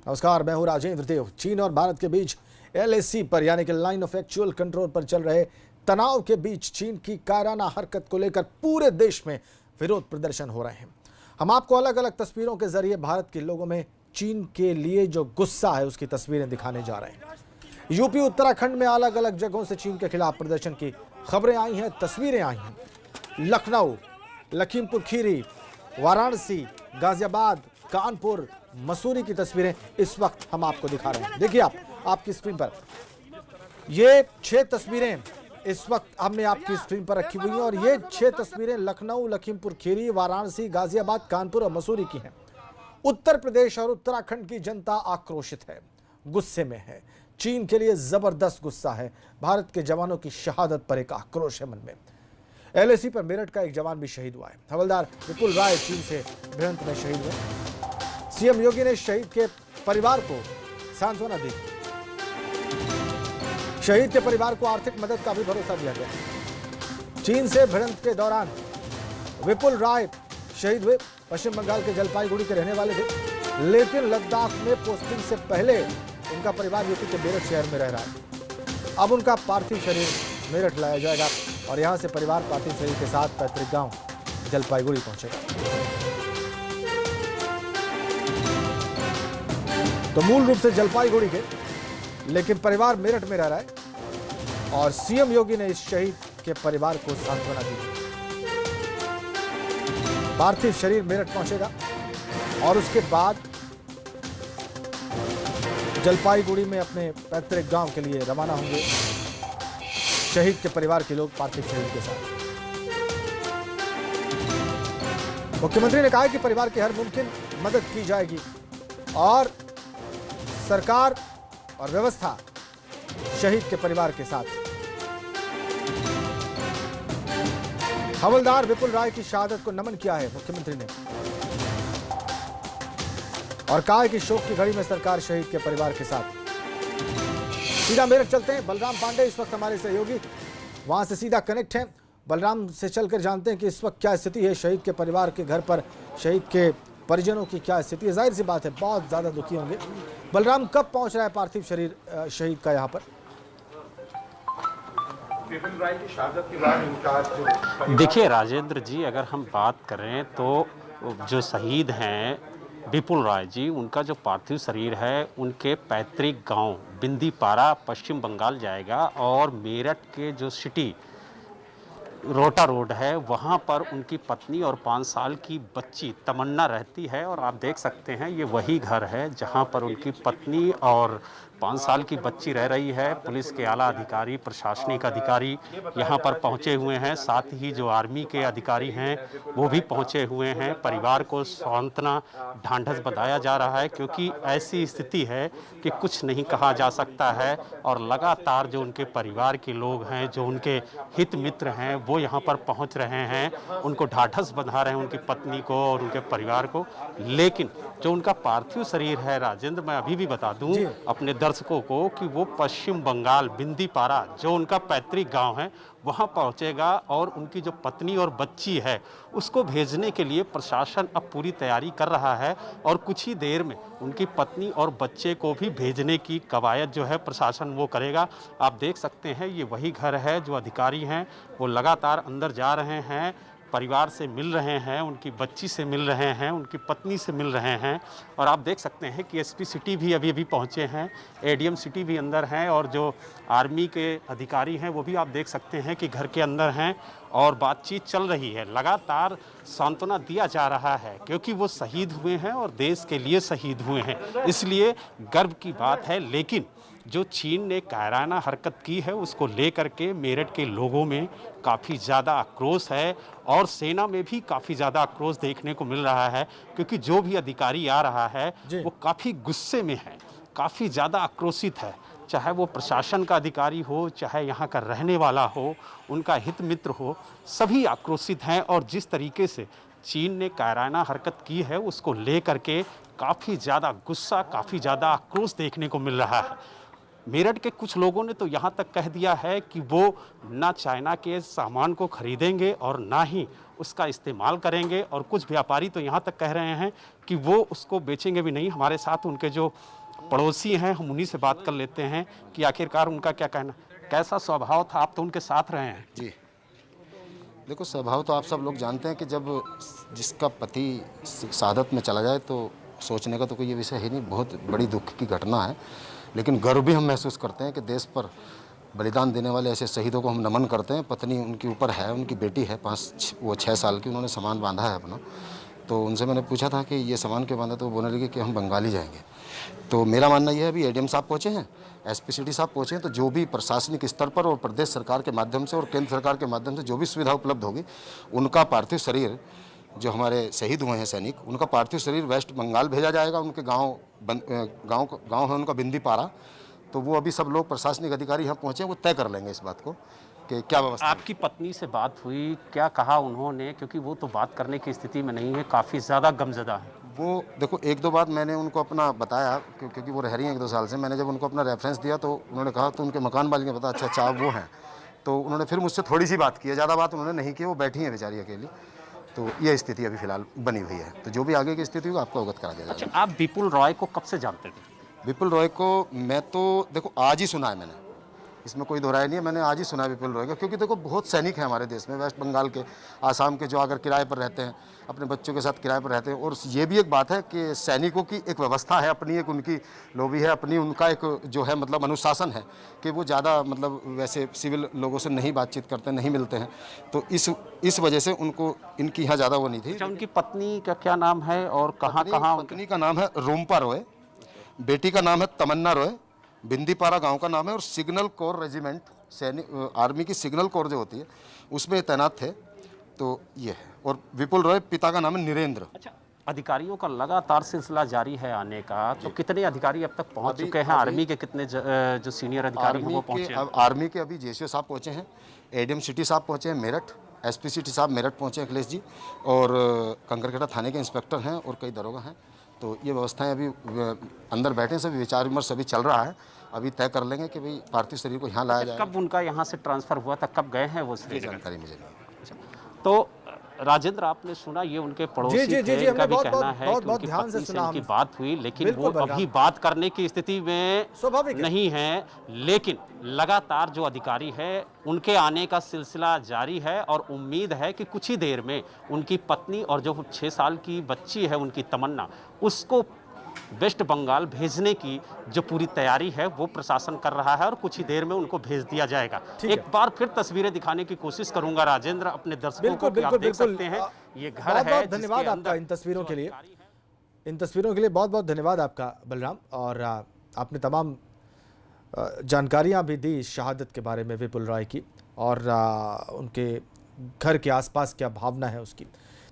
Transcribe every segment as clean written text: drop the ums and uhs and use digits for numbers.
नमस्कार, मैं हूं राजेंद्र देव। चीन और भारत के बीच LAC पर यानी कि लाइन ऑफ एक्चुअल कंट्रोल पर चल रहे तनाव के बीच चीन की कायराना हरकत को लेकर पूरे देश में विरोध प्रदर्शन हो रहे हैं। हम आपको अलग अलग तस्वीरों के जरिए भारत के लोगों में चीन के लिए जो गुस्सा है उसकी तस्वीरें दिखाने जा रहे हैं। यूपी उत्तराखंड में अलग अलग जगहों से चीन के खिलाफ प्रदर्शन की खबरें आई हैं, तस्वीरें आई हैं। लखनऊ, लखीमपुर खीरी, वाराणसी, गाजियाबाद, कानपुर, मसूरी की तस्वीरें इस वक्त हम आपको दिखा रहे हैं। देखिए आपकी स्क्रीन पर ये 6 तस्वीरें इस वक्त हमने आपकी स्क्रीन पर रखी हुई हैं और ये 6 तस्वीरें लखनऊ, लखीमपुर खीरी, वाराणसी, गाजियाबाद, कानपुर और मसूरी की हैं। उत्तर प्रदेश और उत्तराखंड की जनता आक्रोशित है, गुस्से में है। चीन के लिए जबरदस्त गुस्सा है। भारत के जवानों की शहादत पर एक आक्रोश है मन में। LAC पर मेरठ का एक जवान भी शहीद हुआ है। हवलदार विपुल राय चीन से भिड़ंत में शहीद हुए। CM योगी ने शहीद के परिवार को सांत्वना दी। शहीद के परिवार को आर्थिक मदद का भी भरोसा दिया गया। चीन से भिड़ंत के दौरान विपुल राय शहीद हुए। पश्चिम बंगाल के जलपाईगुड़ी के रहने वाले थे, लेकिन लद्दाख में पोस्टिंग से पहले उनका परिवार यूपी के मेरठ शहर में रह रहा है। अब उनका पार्थिव शरीर मेरठ लाया जाएगा और यहां से परिवार पार्थिव शरीर के साथ पैतृक गांव जलपाईगुड़ी पहुंचेगा। तो मूल रूप से जलपाईगुड़ी के, लेकिन परिवार मेरठ में रह रहा है और CM योगी ने इस शहीद के परिवार को सांत्वना दी। पार्थिव शरीर मेरठ पहुंचेगा और उसके बाद जलपाईगुड़ी में अपने पैतृक गांव के लिए रवाना होंगे शहीद के परिवार के लोग पार्थिव शरीर के साथ। मुख्यमंत्री ने कहा कि परिवार की हर मुमकिन मदद की जाएगी और सरकार और व्यवस्था शहीद के परिवार के साथ। हवलदार विपुल राय की शहादत को नमन किया है मुख्यमंत्री ने और कहा है कि शोक की घड़ी में सरकार शहीद के परिवार के साथ। सीधा मेरठ चलते हैं। बलराम पांडे इस वक्त हमारे सहयोगी वहां से सीधा कनेक्ट हैं। बलराम से चलकर जानते हैं कि इस वक्त क्या स्थिति है शहीद के परिवार के घर पर, शहीद के परिजनों की क्या स्थिति है। जाहिर सी बात है बहुत ज्यादा दुखी होंगे। बलराम, कब पहुंच रहा है पार्थिव शरीर शहीद का यहाँ पर? देखिए राजेंद्र जी, अगर हम बात करें तो जो शहीद हैं विपुल राय जी, उनका जो पार्थिव शरीर है उनके पैतृक गांव बिंदीपारा पश्चिम बंगाल जाएगा और मेरठ के जो सिटी रोटा रोड है वहाँ पर उनकी पत्नी और 5 साल की बच्ची तमन्ना रहती है। और आप देख सकते हैं ये वही घर है जहाँ पर उनकी पत्नी और 5 साल की बच्ची रह रही है। पुलिस के आला अधिकारी, प्रशासनिक अधिकारी यहाँ पर पहुँचे हुए हैं, साथ ही जो आर्मी के अधिकारी हैं वो भी पहुँचे हुए हैं। परिवार को सांत्वना, ढांढस बंधाया जा रहा है क्योंकि ऐसी स्थिति है कि कुछ नहीं कहा जा सकता है और लगातार जो उनके परिवार के लोग हैं, जो उनके हित मित्र हैं, वो यहाँ पर पहुँच रहे हैं, उनको ढांढस बंधा रहे हैं, उनकी पत्नी को और उनके परिवार को। लेकिन जो उनका पार्थिव शरीर है राजेंद्र, मैं अभी भी बता दूं अपने दर्शकों को कि वो पश्चिम बंगाल बिंदीपारा जो उनका पैतृक गांव है वहां पहुंचेगा और उनकी जो पत्नी और बच्ची है उसको भेजने के लिए प्रशासन अब पूरी तैयारी कर रहा है और कुछ ही देर में उनकी पत्नी और बच्चे को भी भेजने की कवायद जो है प्रशासन वो करेगा। आप देख सकते हैं ये वही घर है, जो अधिकारी हैं वो लगातार अंदर जा रहे हैं, परिवार से मिल रहे हैं, उनकी बच्ची से मिल रहे हैं, उनकी पत्नी से मिल रहे हैं। और आप देख सकते हैं कि SP सिटी भी अभी पहुंचे हैं, ADM सिटी भी अंदर हैं और जो आर्मी के अधिकारी हैं वो भी आप देख सकते हैं कि घर के अंदर हैं और बातचीत चल रही है। लगातार सांत्वना दिया जा रहा है क्योंकि वो शहीद हुए हैं और देश के लिए शहीद हुए हैं, इसलिए गर्व की बात है। लेकिन जो चीन ने कायराना हरकत की है उसको लेकर के मेरठ के लोगों में काफ़ी ज़्यादा आक्रोश है और सेना में भी काफ़ी ज़्यादा आक्रोश देखने को मिल रहा है क्योंकि जो भी अधिकारी आ रहा है वो काफ़ी गुस्से में है, काफ़ी ज़्यादा आक्रोशित है। चाहे वो प्रशासन का अधिकारी हो, चाहे यहाँ का रहने वाला हो, उनका हित मित्र हो, सभी आक्रोशित हैं। और जिस तरीके से चीन ने कायराना हरकत की है उसको लेकर के काफ़ी ज़्यादा गुस्सा, काफ़ी ज़्यादा आक्रोश देखने को मिल रहा है। मेरठ के कुछ लोगों ने तो यहाँ तक कह दिया है कि वो ना चाइना के सामान को खरीदेंगे और ना ही उसका इस्तेमाल करेंगे, और कुछ व्यापारी तो यहाँ तक कह रहे हैं कि वो उसको बेचेंगे भी नहीं। हमारे साथ उनके जो पड़ोसी हैं, हम उन्हीं से बात कर लेते हैं कि आखिरकार उनका क्या कहना, कैसा स्वभाव था। आप तो उनके साथ रहे हैं। जी, देखो स्वभाव तो आप सब लोग जानते हैं कि जब जिसका पति शहादत में चला जाए तो सोचने का तो कोई ये विषय है नहीं, बहुत बड़ी दुख की घटना है। लेकिन गर्व भी हम महसूस करते हैं कि देश पर बलिदान देने वाले ऐसे शहीदों को हम नमन करते हैं। पत्नी उनके ऊपर है, उनकी बेटी है 6 साल की, उन्होंने सामान बांधा है अपना। तो उनसे मैंने पूछा था कि ये सामान क्यों बांधा, तो वो बोलने लगे कि हम बंगाली जाएंगे। तो मेरा मानना यह है, अभी एडीएम साहब पहुँचे हैं, एसपी सिटी साहब पहुँचे हैं, तो जो भी प्रशासनिक स्तर पर और प्रदेश सरकार के माध्यम से और केंद्र सरकार के माध्यम से जो भी सुविधा उपलब्ध होगी, उनका पार्थिव शरीर, जो हमारे शहीद हुए हैं सैनिक, उनका पार्थिव शरीर वेस्ट बंगाल भेजा जाएगा। उनके गांव है उनका बिंदीपारा। तो वो अभी सब लोग प्रशासनिक अधिकारी यहाँ पहुँचे, वो तय कर लेंगे इस बात को कि क्या व्यवस्था। आपकी पत्नी से बात हुई, क्या कहा उन्होंने? क्योंकि वो तो बात करने की स्थिति में नहीं है, काफ़ी ज़्यादा गमज़दा है। वो देखो 1-2 बात मैंने उनको अपना बताया, क्योंकि वो रह रही हैं 1-2 साल से। मैंने जब उनको अपना रेफरेंस दिया तो उन्होंने कहा तो उनके मकान मालिक ने बताया अच्छा आप वो हैं। तो उन्होंने फिर मुझसे थोड़ी सी बात की है, ज़्यादा बात उन्होंने नहीं की, वो बैठी हैं बेचारी अकेली। तो ये स्थिति अभी फिलहाल बनी हुई है। तो जो भी आगे की स्थिति होगी आपको अवगत करा दिया जाएगा। अच्छा, आप विपुल रॉय को कब से जानते थे? विपुल रॉय को मैं तो देखो आज ही सुना है मैंने, इसमें कोई दोहराई नहीं है, मैंने आज ही सुना है विपुल रॉय का। क्योंकि देखो बहुत सैनिक हैं हमारे देश में, वेस्ट बंगाल के, आसाम के, जो आकर किराए पर रहते हैं, अपने बच्चों के साथ किराए पर रहते हैं। और ये भी एक बात है कि सैनिकों की एक व्यवस्था है अपनी, एक उनकी लॉबी है अपनी, उनका एक जो है मतलब अनुशासन है कि वो ज़्यादा मतलब वैसे सिविल लोगों से नहीं बातचीत करते, नहीं मिलते हैं। तो इस वजह से उनको इनकी यहाँ ज़्यादा वो नहीं थी। अच्छा, उनकी पत्नी का क्या नाम है और कहाँ? पत्नी का नाम है रूम्पा रॉय, बेटी का नाम है तमन्ना रॉय, बिंदीपारा गांव का नाम है, और सिग्नल कोर रेजिमेंट, सैनिक आर्मी की सिग्नल कोर जो होती है उसमें तैनात थे। तो ये है। और विपुल रॉय पिता का नाम है नीरेंद्र। अच्छा, अधिकारियों का लगातार सिलसिला जारी है आने का, तो कितने अधिकारी अब तक पहुंच चुके हैं? आर्मी के कितने जो सीनियर अधिकारी हैं वो पहुंचे हैं? आर्मी के अभी जेसीओ साहब पहुंचे हैं, एडीएम सिटी साहब पहुंचे हैं मेरठ, एसपी सिटी साहब मेरठ पहुंचे हैं अखिलेश जी, और कंकरखेड़ा थाने के इंस्पेक्टर हैं और कई दरोगा हैं। तो ये व्यवस्थाएं अभी अंदर बैठे, सभी विचार विमर्श अभी चल रहा है। अभी तय कर लेंगे कि भाई पार्थिव शरीर को यहाँ लाया जाए। कब उनका यहाँ से ट्रांसफर हुआ था, कब गए हैं वो? जानकारी मुझे नहीं। तो राजेंद्र, आपने सुना, ये उनके पड़ोसी थे, इनका भी कहना है कि उनकी पत्नी से इनकी बात हुई, लेकिन वो अभी बात करने की स्थिति में नहीं है। लेकिन लगातार जो अधिकारी है उनके आने का सिलसिला जारी है और उम्मीद है कि कुछ ही देर में उनकी पत्नी और जो 6 साल की बच्ची है उनकी तमन्ना, उसको वेस्ट बंगाल भेजने की जो पूरी तैयारी है वो प्रशासन कर रहा है और कुछ ही देर में उनको भेज दिया जाएगा। एक बार फिर तस्वीरें दिखाने की कोशिश करूंगा राजेंद्र अपने दर्शकों को, आप देख सकते हैं ये घर है। बहुत धन्यवाद आपका इन तस्वीरों के लिए, बहुत बहुत धन्यवाद आपका बलराम। और आपने तमाम जानकारियां भी दी शहादत के बारे में विपुल रॉय की, और उनके घर के आसपास क्या भावना है उसकी।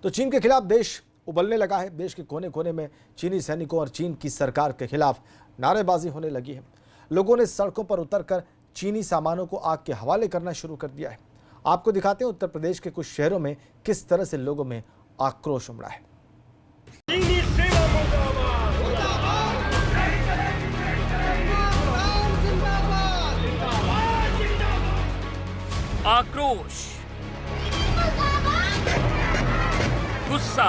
तो चीन के खिलाफ देश उबलने लगा है। देश के कोने कोने में चीनी सैनिकों और चीन की सरकार के खिलाफ नारेबाजी होने लगी है। लोगों ने सड़कों पर उतरकर चीनी सामानों को आग के हवाले करना शुरू कर दिया है। आपको दिखाते हैं उत्तर प्रदेश के कुछ शहरों में किस तरह से लोगों में आक्रोश उमड़ा है। आक्रोश, गुस्सा,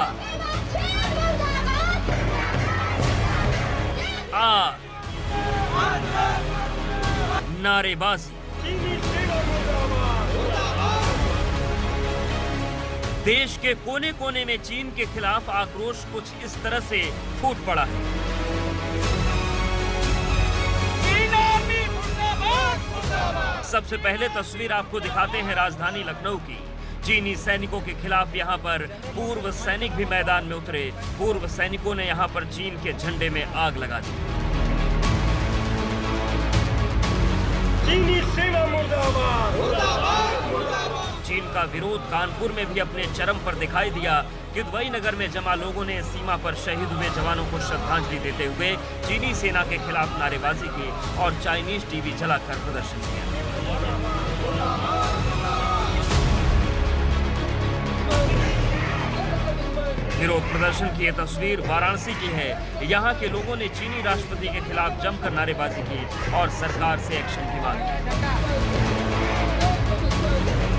आग, नारेबाजी। देश के कोने कोने में चीन के खिलाफ आक्रोश कुछ इस तरह से फूट पड़ा है। सबसे पहले तस्वीर आपको दिखाते हैं राजधानी लखनऊ की। चीनी सैनिकों के खिलाफ यहां पर पूर्व सैनिक भी मैदान में उतरे। पूर्व सैनिकों ने यहां पर चीन के झंडे में आग लगा दी। चीनी सेना मुर्दाबाद, मुर्दाबाद, मुर्दाबाद। चीन का विरोध कानपुर में भी अपने चरम पर दिखाई दिया। किदवई नगर में जमा लोगों ने सीमा पर शहीद हुए जवानों को श्रद्धांजलि देते हुए चीनी सेना के खिलाफ नारेबाजी की और चाइनीज टीवी जलाकर प्रदर्शन किया। विरोध प्रदर्शन की यह तस्वीर वाराणसी की है। यहाँ के लोगों ने चीनी राष्ट्रपति के खिलाफ जमकर नारेबाजी की और सरकार से एक्शन की मांग की।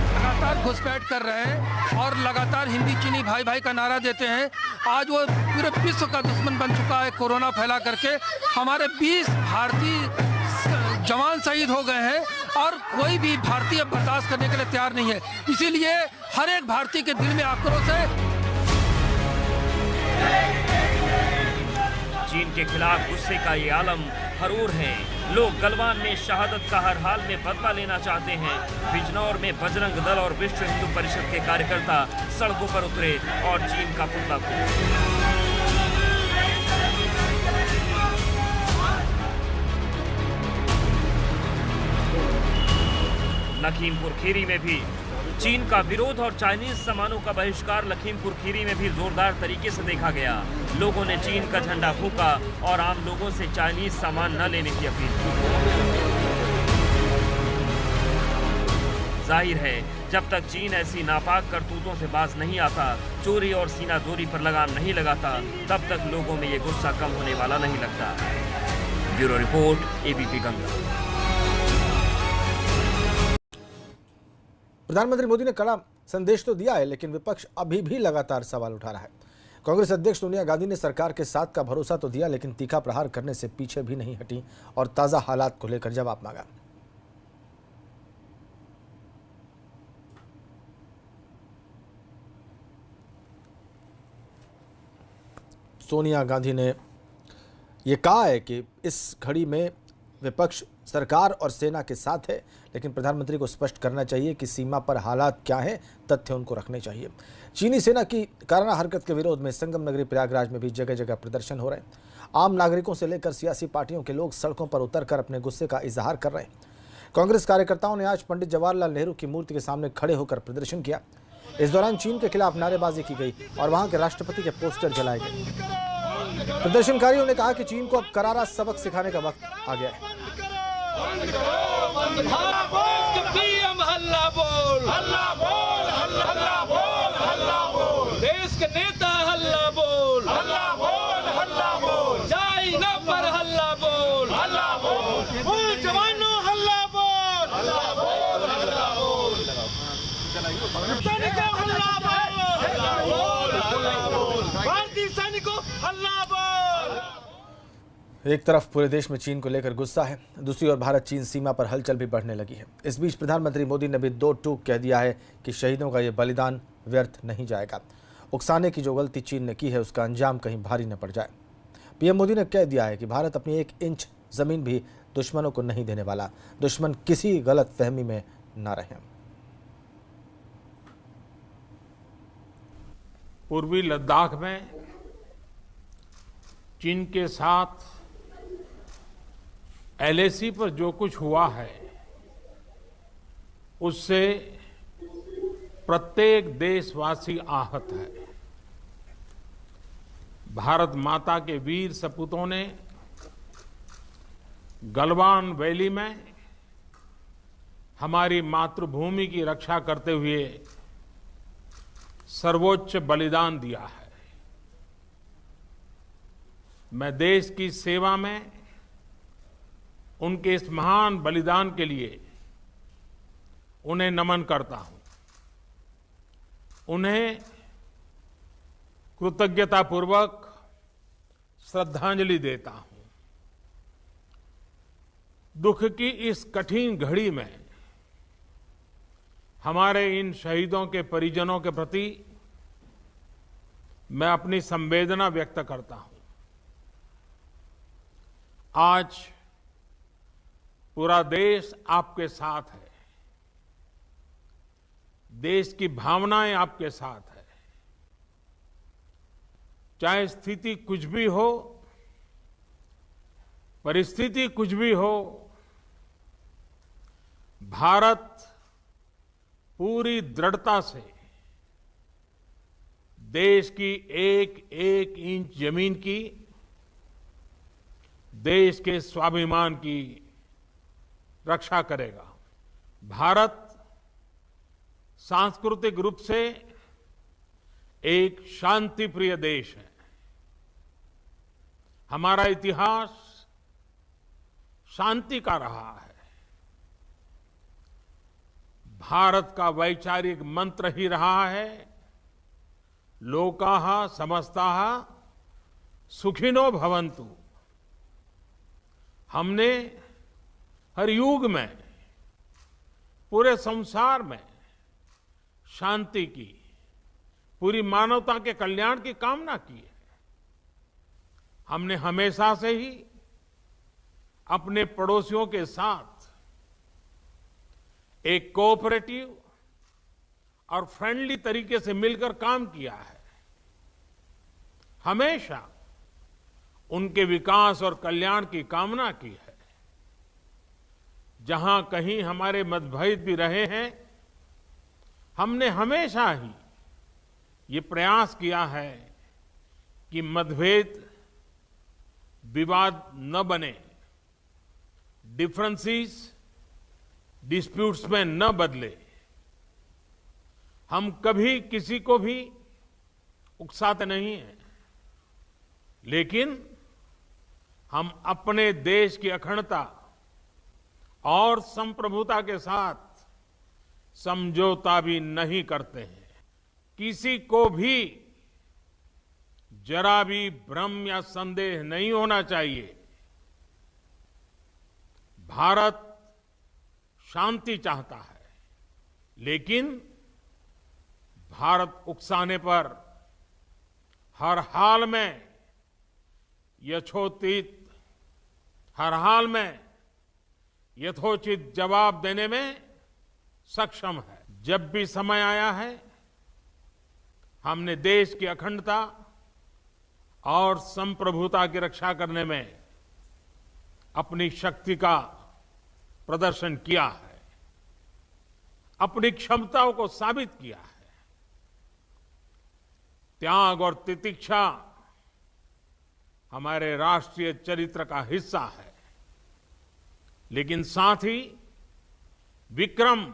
लगातार घुसपैठ कर रहे हैं और लगातार हिंदी चीनी भाई भाई का नारा देते हैं आज वो पूरे विश्व का दुश्मन बन चुका है। कोरोना फैला करके हमारे 20 भारतीय जवान शहीद हो गए हैं और कोई भी भारतीय बर्दाश्त करने के लिए तैयार नहीं है। इसीलिए हर एक भारतीय के दिल में आक्रोश है। चीन के खिलाफ गुस्से का ये आलम हरूर है। लोग गलवान में शहादत का हर हाल में बदला लेना चाहते हैं। बिजनौर में बजरंग दल और विश्व हिंदू परिषद के कार्यकर्ता सड़कों पर उतरे और चीन का पुतला फूंका। लखीमपुर खीरी में भी चीन का विरोध और चाइनीज सामानों का बहिष्कार लखीमपुर खीरी में भी जोरदार तरीके से देखा गया। लोगों ने चीन का झंडा फूंका और आम लोगों से चाइनीज सामान न लेने की अपील की। जाहिर है, जब तक चीन ऐसी नापाक करतूतों से बाज नहीं आता, चोरी और सीनाजोरी पर लगाम नहीं लगाता, तब तक लोगों में ये गुस्सा कम होने वाला नहीं लगता। Bureau report, ABP Ganga. प्रधानमंत्री मोदी ने कड़ा संदेश तो दिया है, लेकिन विपक्ष अभी भी लगातार सवाल उठा रहा है। कांग्रेस अध्यक्ष सोनिया गांधी ने सरकार के साथ का भरोसा तो दिया, लेकिन तीखा प्रहार करने से पीछे भी नहीं हटी और ताजा हालात को लेकर जवाब मांगा। सोनिया गांधी ने यह कहा है कि इस घड़ी में विपक्ष सरकार और सेना के साथ है, लेकिन प्रधानमंत्री को स्पष्ट करना चाहिए कि सीमा पर हालात क्या हैं, तथ्य उनको रखने चाहिए। चीनी सेना की काराना हरकत के विरोध में संगम नगरी प्रयागराज में भी जगह जगह प्रदर्शन हो रहे हैं। आम नागरिकों से लेकर सियासी पार्टियों के लोग सड़कों पर उतरकर अपने गुस्से का इजहार कर रहे हैं। कांग्रेस कार्यकर्ताओं ने आज पंडित जवाहरलाल नेहरू की मूर्ति के सामने खड़े होकर प्रदर्शन किया। इस दौरान चीन के खिलाफ नारेबाजी की गई और वहां के राष्ट्रपति के पोस्टर जलाए गए। प्रदर्शनकारियों ने कहा कि चीन को अब करारा सबक सिखाने का वक्त आ गया है। देश के नेता हल्ला बोल, चाइना पर हल्ला बोल, जवानों हल्ला बोल, सैनिकों हल्ला बोल, भारतीय सैनिकों हल्ला बोल। एक तरफ पूरे देश में चीन को लेकर गुस्सा है, दूसरी ओर भारत चीन सीमा पर हलचल भी बढ़ने लगी है। इस बीच प्रधानमंत्री मोदी ने भी दो टूक कह दिया है कि शहीदों का ये बलिदान व्यर्थ नहीं जाएगा। उकसाने की जो गलती चीन ने की है, उसका अंजाम कहीं भारी न पड़ जाए। पीएम मोदी ने कह दिया है कि भारत अपनी 1 इंच जमीन भी दुश्मनों को नहीं देने वाला। दुश्मन किसी गलत फहमी में न रहे। पूर्वी लद्दाख में चीन के साथ LAC पर जो कुछ हुआ है, उससे प्रत्येक देशवासी आहत है। भारत माता के वीर सपूतों ने गलवान वैली में हमारी मातृभूमि की रक्षा करते हुए सर्वोच्च बलिदान दिया है। मैं देश की सेवा में उनके इस महान बलिदान के लिए उन्हें नमन करता हूं। उन्हें कृतज्ञतापूर्वक श्रद्धांजलि देता हूं। दुख की इस कठिन घड़ी में हमारे इन शहीदों के परिजनों के प्रति मैं अपनी संवेदना व्यक्त करता हूं। आज पूरा देश आपके साथ है। देश की भावनाएं आपके साथ है। चाहे स्थिति कुछ भी हो, परिस्थिति कुछ भी हो, भारत पूरी दृढ़ता से देश की एक एक इंच जमीन की, देश के स्वाभिमान की रक्षा करेगा। भारत सांस्कृतिक रूप से एक शांति प्रिय देश है। हमारा इतिहास शांति का रहा है। भारत का वैचारिक मंत्र ही रहा है, लोकाः समस्ताः सुखिनो भवन्तु। हमने हर युग में, पूरे संसार में शांति की, पूरी मानवता के कल्याण की कामना की है। हमने हमेशा से ही अपने पड़ोसियों के साथ एक कोऑपरेटिव और फ्रेंडली तरीके से मिलकर काम किया है। हमेशा उनके विकास और कल्याण की कामना की है। जहां कहीं हमारे मतभेद भी रहे हैं, हमने हमेशा ही ये प्रयास किया है कि मतभेद विवाद न बने, डिफरेंसेस डिस्प्यूट्स में न बदले। हम कभी किसी को भी उकसाते नहीं हैं, लेकिन हम अपने देश की अखंडता और संप्रभुता के साथ समझौता भी नहीं करते हैं। किसी को भी जरा भी भ्रम या संदेह नहीं होना चाहिए। भारत शांति चाहता है, लेकिन भारत उकसाने पर हर हाल में यथोचित जवाब देने में सक्षम है। जब भी समय आया है, हमने देश की अखंडता और संप्रभुता की रक्षा करने में अपनी शक्ति का प्रदर्शन किया है, अपनी क्षमताओं को साबित किया है। त्याग और तितिक्षा हमारे राष्ट्रीय चरित्र का हिस्सा है, लेकिन साथ ही विक्रम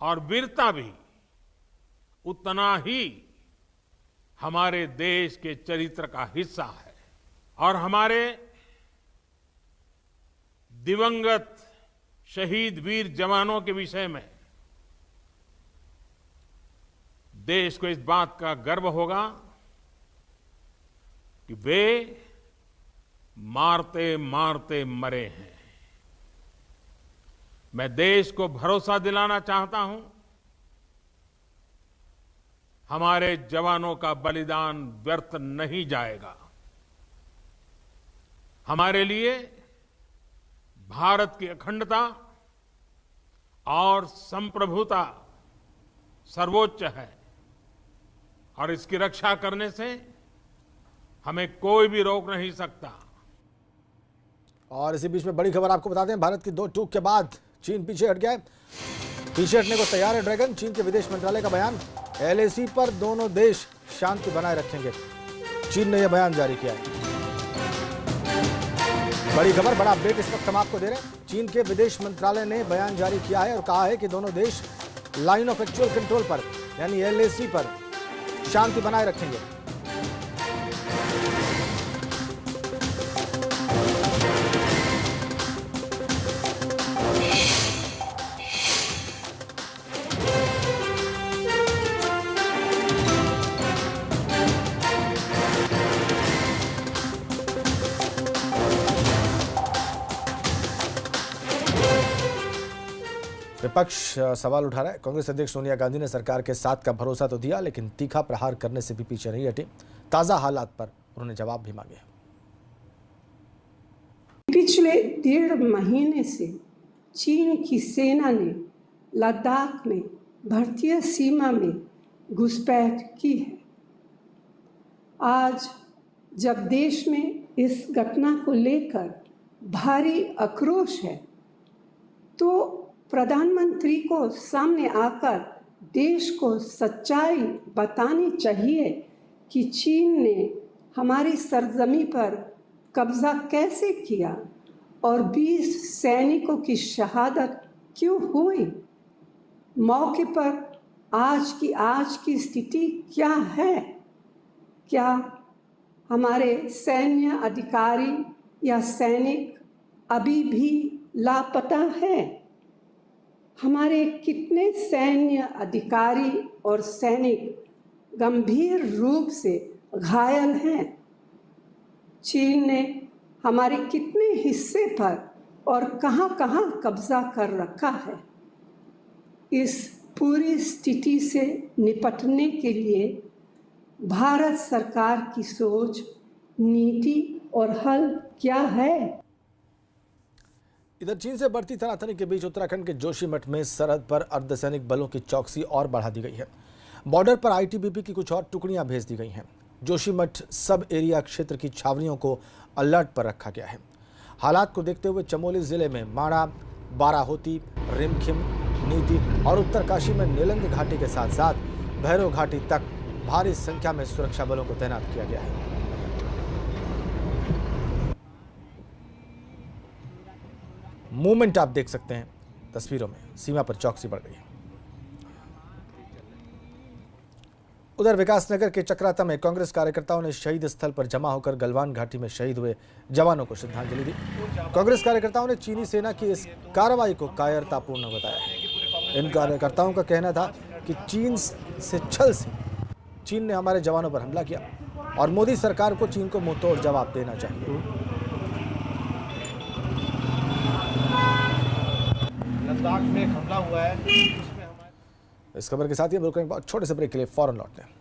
और वीरता भी उतना ही हमारे देश के चरित्र का हिस्सा है। और हमारे दिवंगत शहीद वीर जवानों के विषय में देश को इस बात का गर्व होगा कि वे मारते मारते मरे हैं। मैं देश को भरोसा दिलाना चाहता हूं, हमारे जवानों का बलिदान व्यर्थ नहीं जाएगा। हमारे लिए भारत की अखंडता और संप्रभुता सर्वोच्च है, और इसकी रक्षा करने से हमें कोई भी रोक नहीं सकता। और इसी बीच में बड़ी खबर आपको बता दें, भारत की 2 टूक के बाद चीन पीछे हट गया है। पीछे हटने को तैयार है ड्रैगन। चीन के विदेश मंत्रालय का बयान, LAC पर दोनों देश शांति बनाए रखेंगे। चीन ने यह बयान जारी किया है। बड़ी खबर, बड़ा अपडेट इस वक्त हम आपको दे रहे हैं। चीन के विदेश मंत्रालय ने बयान जारी किया है और कहा है कि दोनों देश लाइन ऑफ एक्चुअल कंट्रोल पर यानी LAC पर शांति बनाए रखेंगे। विपक्ष सवाल उठा रहा है। कांग्रेस अध्यक्ष सोनिया गांधी ने सरकार के साथ का भरोसा तो दिया, लेकिन तीखा प्रहार करने से भी पीछे नहीं हटी। ताजा हालात पर उन्होंने जवाब भी मांगे। पिछले 1.5 महीने से चीन की सेना ने लद्दाख में भारतीय सीमा में घुसपैठ की है। आज जब देश में इस घटना को लेकर भारी आक्रोश है, तो प्रधानमंत्री को सामने आकर देश को सच्चाई बतानी चाहिए कि चीन ने हमारी सरजमी पर कब्जा कैसे किया और 20 सैनिकों की शहादत क्यों हुई। मौके पर आज की स्थिति क्या है? क्या हमारे सैन्य अधिकारी या सैनिक अभी भी लापता हैं? हमारे कितने सैन्य अधिकारी और सैनिक गंभीर रूप से घायल हैं। चीन ने हमारे कितने हिस्से पर और कहां-कहां कब्जा कर रखा है। इस पूरी स्थिति से निपटने के लिए भारत सरकार की सोच, नीति और हल क्या है? इधर चीन से बढ़ती तनातनी के बीच उत्तराखंड के जोशीमठ में सरहद पर अर्धसैनिक बलों की चौकसी और बढ़ा दी गई है। बॉर्डर पर आईटीबीपी की कुछ और टुकड़ियां भेज दी गई हैं। जोशीमठ सब एरिया क्षेत्र की छावनियों को अलर्ट पर रखा गया है। हालात को देखते हुए चमोली जिले में माणा, बाराहोती, रिमखिम, नीति और उत्तरकाशी में नीलंग घाटी के साथ साथ भैरव घाटी तक भारी संख्या में सुरक्षा बलों को तैनात किया गया है। मूवमेंट आप देख सकते हैं तस्वीरों में। सीमा पर चौकसी बढ़ गई है। उधर विकासनगर के चक्राता में कांग्रेस कार्यकर्ताओं ने शहीद स्थल पर जमा होकर गलवान घाटी में शहीद हुए जवानों को श्रद्धांजलि दी। कांग्रेस कार्यकर्ताओं ने चीनी सेना की इस कार्रवाई को कायरतापूर्ण बताया है। इन कार्यकर्ताओं का कहना था कि चीन से छल से चीन ने हमारे जवानों पर हमला किया और मोदी सरकार को चीन को मुंहतोड़ जवाब देना चाहिए। लद्दाख में हमला हुआ है। इस खबर के साथ ही हम रुकेंगे छोटे से ब्रेक के लिए, फौरन लौटते हैं।